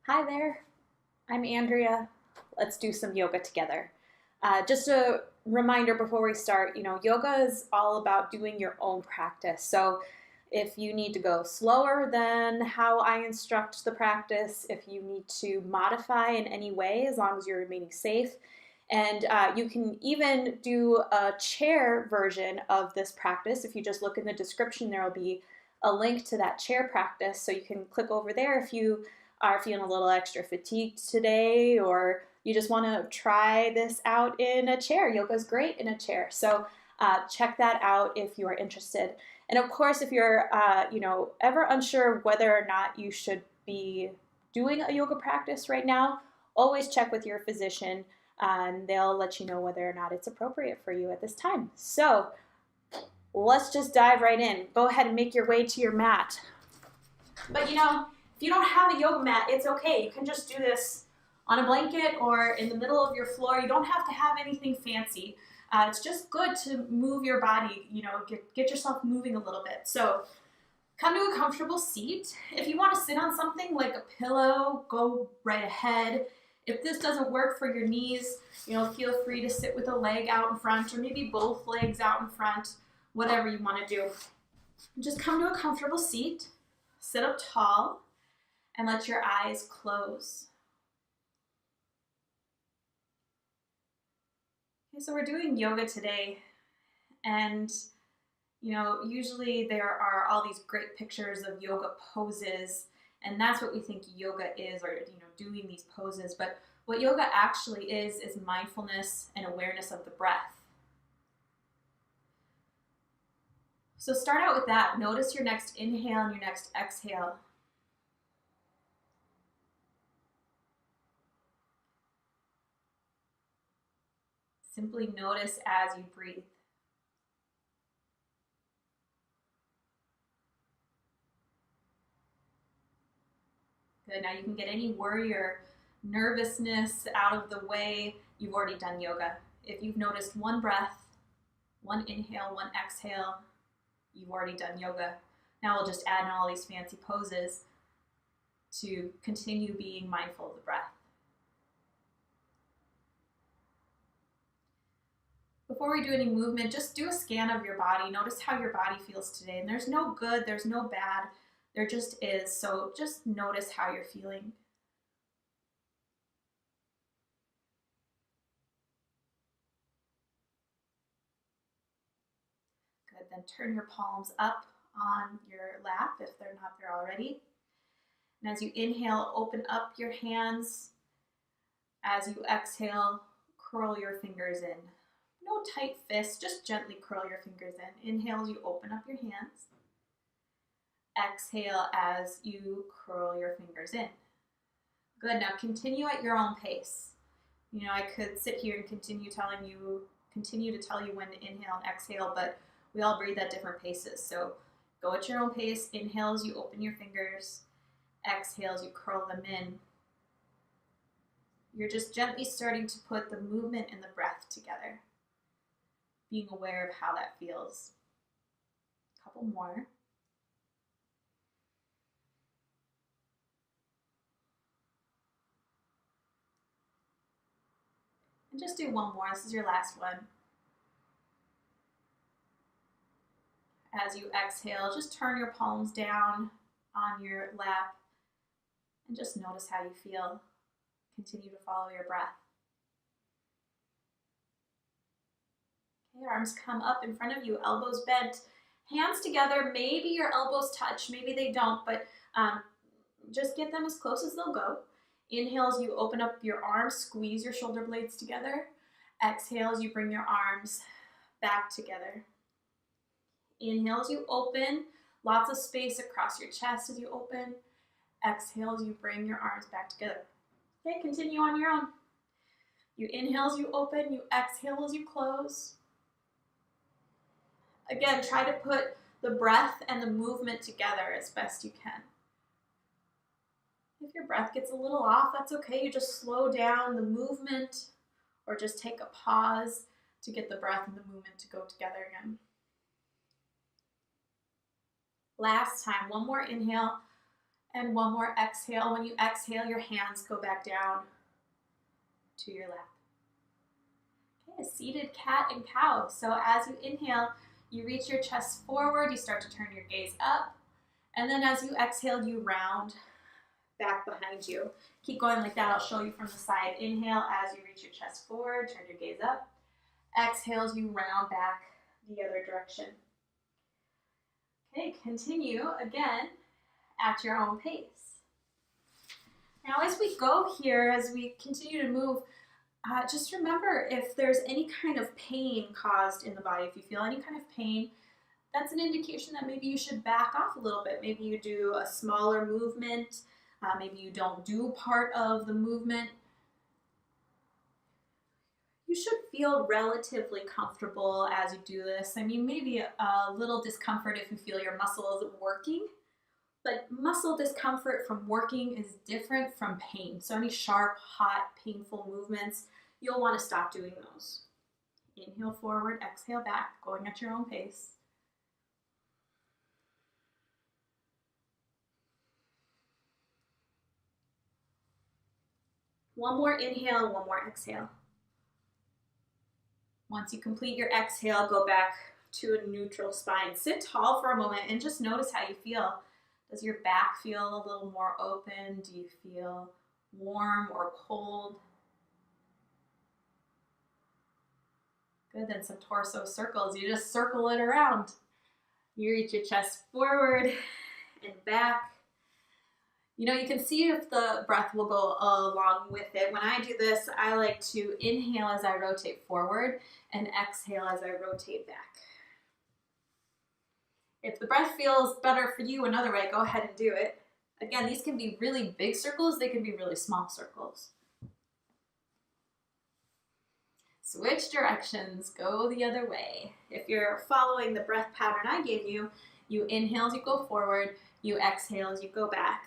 Hi there, I'm Andrea. Let's do some yoga together. Just a reminder before we start, yoga is all about doing your own practice. So if you need to go slower than how I instruct the practice, if you need to modify in any way, as long as you're remaining safe, and you can even do a chair version of this practice. If you just look in the description, there will be a link to that chair practice. So you can click over there if you are feeling a little extra fatigued today, or you just want to try this out in a chair. Yoga is great in a chair. So check that out if you are interested. And of course, if you're, ever unsure whether or not you should be doing a yoga practice right now, always check with your physician and they'll let you know whether or not it's appropriate for you at this time. So let's just dive right in. Go ahead and make your way to your mat. But if you don't have a yoga mat, it's okay. You can just do this on a blanket or in the middle of your floor. You don't have to have anything fancy. It's just good to move your body, get yourself moving a little bit. So come to a comfortable seat. If you want to sit on something like a pillow, go right ahead. If this doesn't work for your knees, feel free to sit with a leg out in front or maybe both legs out in front, whatever you want to do. Just come to a comfortable seat, sit up tall, and let your eyes close. Okay, so we're doing yoga today, and usually there are all these great pictures of yoga poses, and that's what we think yoga is, or doing these poses. But what yoga actually is mindfulness and awareness of the breath. So start out with that. Notice your next inhale and your next exhale. Simply notice as you breathe. Good. Now you can get any worry or nervousness out of the way. You've already done yoga. If you've noticed one breath, one inhale, one exhale, you've already done yoga. Now we'll just add in all these fancy poses to continue being mindful of the breath. Before we do any movement, just do a scan of your body. Notice how your body feels today. And there's no good, there's no bad. There just is. So just notice how you're feeling. Good. Then turn your palms up on your lap if they're not there already. And as you inhale, open up your hands. As you exhale, curl your fingers in. No tight fists, just gently curl your fingers in. Inhale as you open up your hands. Exhale as you curl your fingers in. Good, now continue at your own pace. I could sit here and continue to tell you when to inhale and exhale, but we all breathe at different paces. So go at your own pace. Inhale as you open your fingers. Exhale as you curl them in. You're just gently starting to put the movement and the breath together, being aware of how that feels. A couple more. And just do one more. This is your last one. As you exhale, just turn your palms down on your lap and just notice how you feel. Continue to follow your breath. Okay, arms come up in front of you, elbows bent, hands together. Maybe your elbows touch, maybe they don't, but just get them as close as they'll go. Inhale as you open up your arms, squeeze your shoulder blades together. Exhale as you bring your arms back together. Inhale as you open, lots of space across your chest as you open. Exhale as you bring your arms back together. Okay, continue on your own. You inhale as you open, you exhale as you close. Again, try to put the breath and the movement together as best you can. If your breath gets a little off, that's okay. You just slow down the movement or just take a pause to get the breath and the movement to go together again. Last time, one more inhale And one more exhale. When you exhale, your hands go back down to your lap. Okay, a seated cat and cow. So as you inhale, you reach your chest forward, you start to turn your gaze up, and then as you exhale, you round back behind you. Keep going like that. I'll show you from the side. Inhale as you reach your chest forward, turn your gaze up. Exhale as you round back the other direction. Okay, continue again at your own pace. Now as we go here, as we continue to move, just remember if there's any kind of pain caused in the body, if you feel any kind of pain, that's an indication that maybe you should back off a little bit. Maybe you do a smaller movement, maybe you don't do part of the movement. You should feel relatively comfortable as you do this. I mean, maybe a little discomfort if you feel your muscles working, but muscle discomfort from working is different from pain. So any sharp, hot, painful movements, you'll want to stop doing those. Inhale forward, exhale back, going at your own pace. One more inhale, one more exhale. Once you complete your exhale, go back to a neutral spine. Sit tall for a moment and just notice how you feel. Does your back feel a little more open? Do you feel warm or cold? Good, then some torso circles. You just circle it around. You reach your chest forward and back. You know, you can see if the breath will go along with it. When I do this, I like to inhale as I rotate forward and exhale as I rotate back. If the breath feels better for you another way, go ahead and do it. Again, these can be really big circles, they can be really small circles. Switch directions, go the other way. If you're following the breath pattern I gave you, you inhale as you go forward, you exhale as you go back.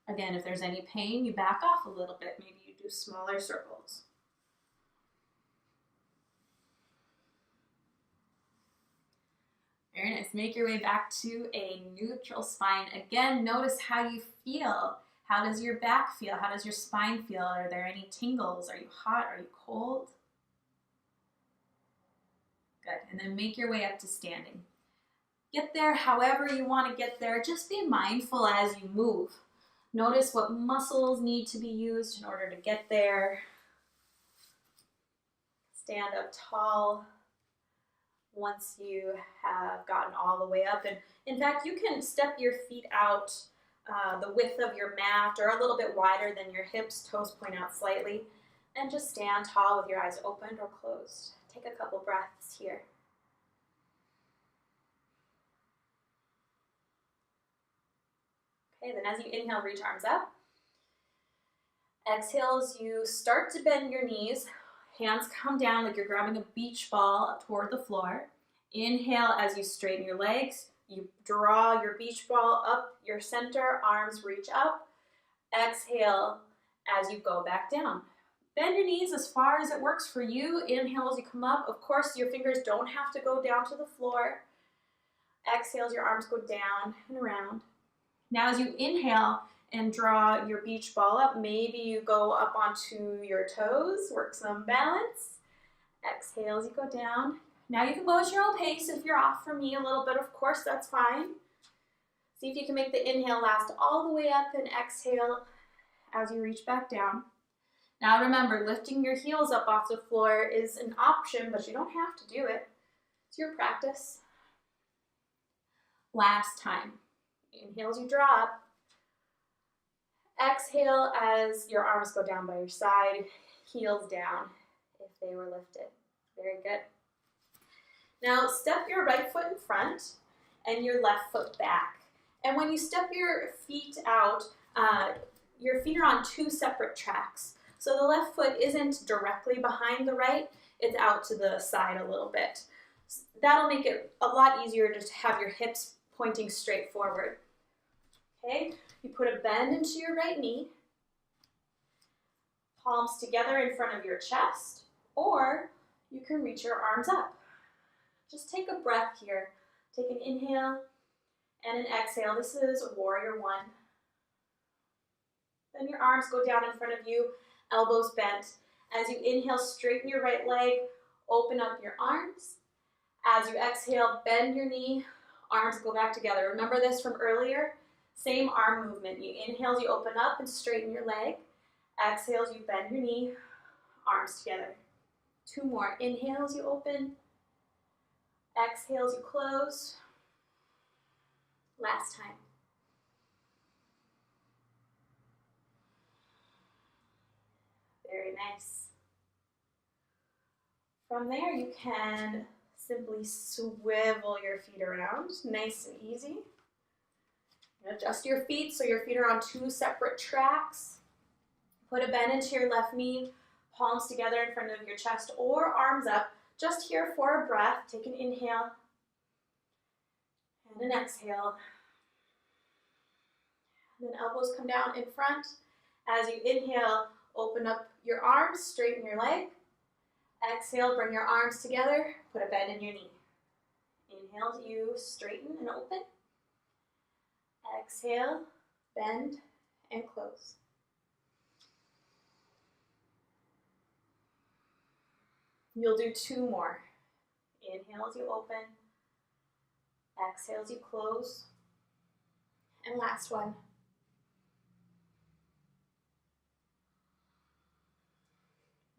Again, if there's any pain, you back off a little bit. Maybe you do smaller circles. Very nice. Make your way back to a neutral spine. Again, notice how you feel. How does your back feel? How does your spine feel? Are there any tingles? Are you hot? Are you cold? Good. And then make your way up to standing. Get there however you want to get there. Just be mindful as you move. Notice what muscles need to be used in order to get there. Stand up tall once you have gotten all the way up. And in fact, you can step your feet out the width of your mat or a little bit wider than your hips, toes point out slightly, and just stand tall with your eyes opened or closed. Take a couple breaths here. Okay, then as you inhale, reach arms up. Exhales, you start to bend your knees. Hands come down like you're grabbing a beach ball toward the floor. Inhale as you straighten your legs. You draw your beach ball up your center, arms reach up. Exhale as you go back down. Bend your knees as far as it works for you. Inhale as you come up. Of course, your fingers don't have to go down to the floor. Exhale as your arms go down and around. Now as you inhale and draw your beach ball up, maybe you go up onto your toes, work some balance. Exhale as you go down. Now you can go at your own pace. If you're off from me a little bit, of course, that's fine. See if you can make the inhale last all the way up and exhale as you reach back down. Now remember, lifting your heels up off the floor is an option, but you don't have to do it. It's your practice. Last time. Inhale as you draw up. Exhale as your arms go down by your side, heels down if they were lifted. Very good. Now step your right foot in front and your left foot back. And when you step your feet out, your feet are on two separate tracks. So the left foot isn't directly behind the right, it's out to the side a little bit. That'll make it a lot easier to have your hips pointing straight forward. Okay, you put a bend into your right knee, palms together in front of your chest, or you can reach your arms up. Just take a breath here. Take an inhale And an exhale, this is warrior one. Then your arms go down in front of you, elbows bent. As you inhale, straighten your right leg, open up your arms. As you exhale, bend your knee, arms go back together. Remember this from earlier? Same arm movement. You inhales, you open up and straighten your leg. Exhales, you bend your knee, arms together. 2 more. Inhales, you open. Exhales, you close. Last time. Very nice. From there, you can simply swivel your feet around, nice and easy. Adjust your feet so your feet are on 2 separate tracks. Put a bend into your left knee, palms together in front of your chest or arms up. Just here for a breath. Take an inhale and an exhale. And then elbows come down in front. As you inhale, open up your arms, straighten your leg. Exhale, bring your arms together, put a bend in your knee. Inhale, you straighten and open. Exhale, bend and close. You'll do 2 more. Inhale as you open. Exhale as you close. And last one.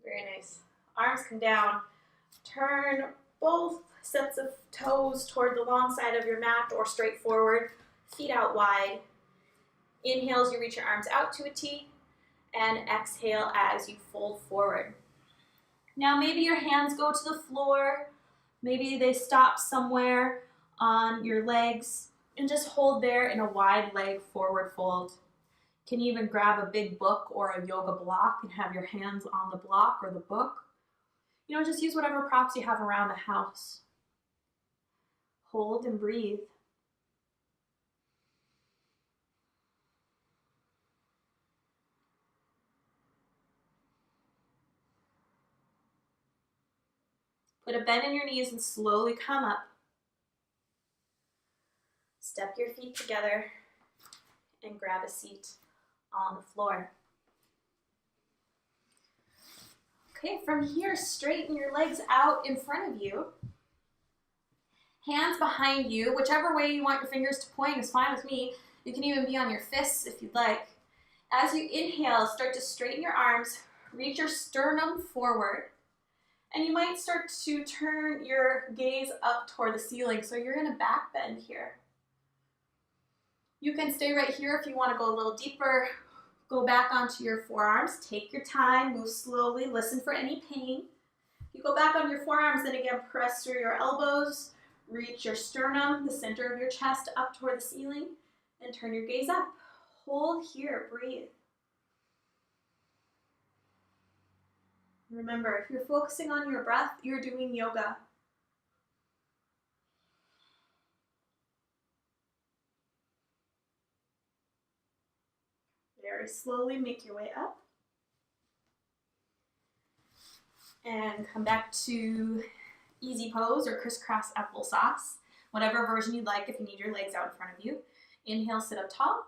Very nice. Arms come down. Turn both sets of toes toward the long side of your mat or straight forward. Feet out wide. Inhale as you reach your arms out to a T. And exhale as you fold forward. Now maybe your hands go to the floor. Maybe they stop somewhere on your legs. And just hold there in a wide leg forward fold. You can even grab a big book or a yoga block and have your hands on the block or the book. Just use whatever props you have around the house. Hold and breathe. Put a bend in your knees and slowly come up. Step your feet together and grab a seat on the floor. Okay, from here, straighten your legs out in front of you. Hands behind you. Whichever way you want your fingers to point is fine with me. You can even be on your fists if you'd like. As you inhale, start to straighten your arms. Reach your sternum forward. And you might start to turn your gaze up toward the ceiling. So you're going to back bend here. You can stay right here if you want to go a little deeper. Go back onto your forearms. Take your time. Move slowly. Listen for any pain. You go back on your forearms, then again press through your elbows. Reach your sternum, the center of your chest, up toward the ceiling. And turn your gaze up. Hold here. Breathe. Remember, if you're focusing on your breath, you're doing yoga. Very slowly make your way up. And come back to easy pose or crisscross applesauce, whatever version you'd like if you need your legs out in front of you. Inhale, sit up tall.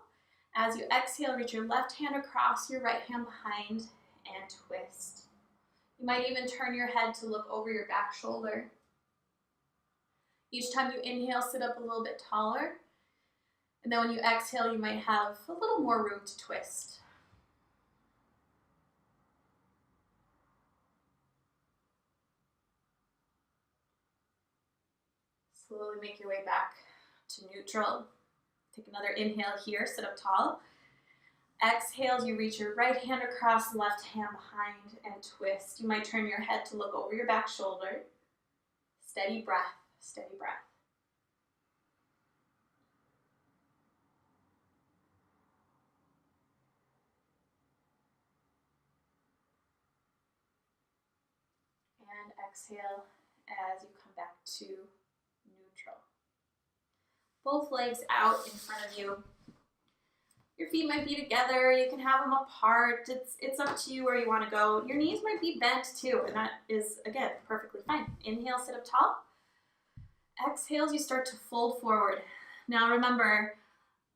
As you exhale, reach your left hand across, your right hand behind, and twist. You might even turn your head to look over your back shoulder. Each time you inhale, sit up a little bit taller. And then when you exhale, you might have a little more room to twist. Slowly make your way back to neutral. Take another inhale here, sit up tall. Exhale as you reach your right hand across, left hand behind, and twist. You might turn your head to look over your back shoulder. Steady breath, steady breath. And exhale as you come back to neutral. Both legs out in front of you. Your feet might be together, you can have them apart, it's up to you where you want to go. Your knees might be bent too, and that is, again, perfectly fine. Inhale, sit up tall. Exhale as you start to fold forward. Now remember,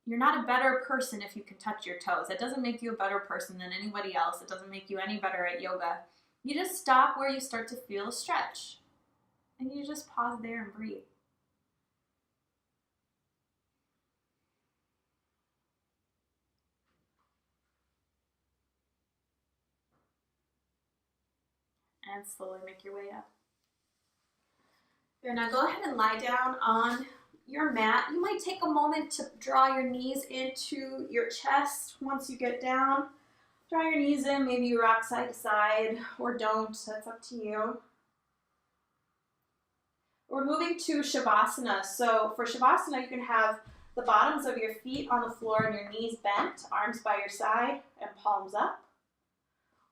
you're not a better person if you can touch your toes. It doesn't make you a better person than anybody else. It doesn't make you any better at yoga. You just stop where you start to feel a stretch. And you just pause there and breathe. And slowly make your way up. Good, now go ahead and lie down on your mat. You might take a moment to draw your knees into your chest once you get down. Draw your knees in, maybe you rock side to side or don't, that's up to you. We're moving to Shavasana. So for Shavasana, you can have the bottoms of your feet on the floor and your knees bent, arms by your side and palms up.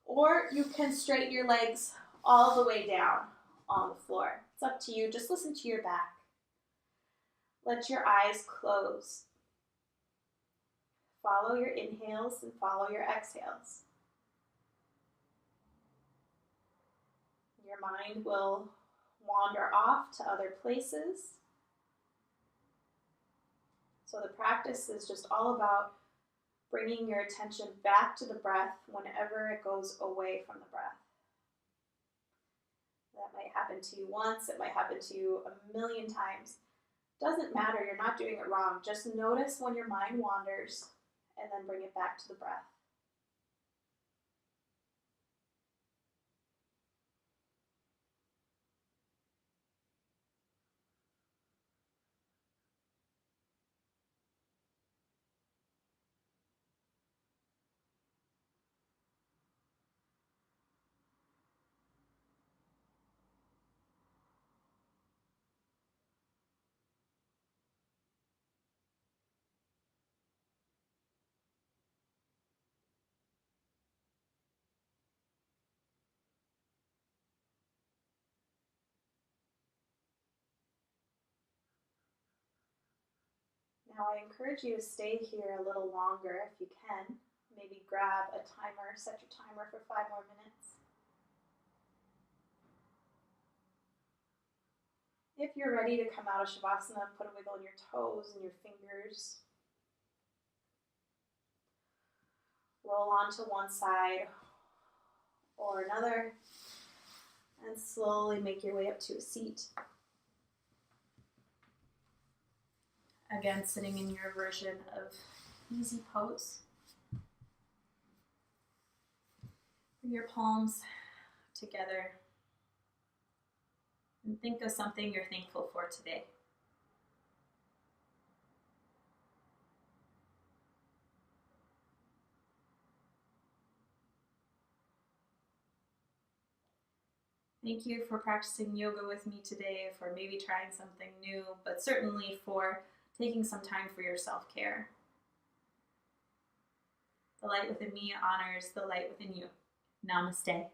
Or you can straighten your legs all the way down on the floor. It's up to you. Just listen to your back. Let your eyes close. Follow your inhales and follow your exhales. Your mind will wander off to other places. So the practice is just all about bringing your attention back to the breath whenever it goes away from the breath. That might happen to you once, it might happen to you a million times. Doesn't matter, you're not doing it wrong. Just notice when your mind wanders and then bring it back to the breath. Now I encourage you to stay here a little longer if you can. Maybe grab a timer, set your timer for 5 more minutes. If you're ready to come out of Shavasana, put a wiggle in your toes and your fingers. Roll onto one side or another and slowly make your way up to a seat. Again, sitting in your version of easy pose. Bring your palms together and think of something you're thankful for today. Thank you for practicing yoga with me today, for maybe trying something new, but certainly for taking some time for your self-care. The light within me honors the light within you. Namaste.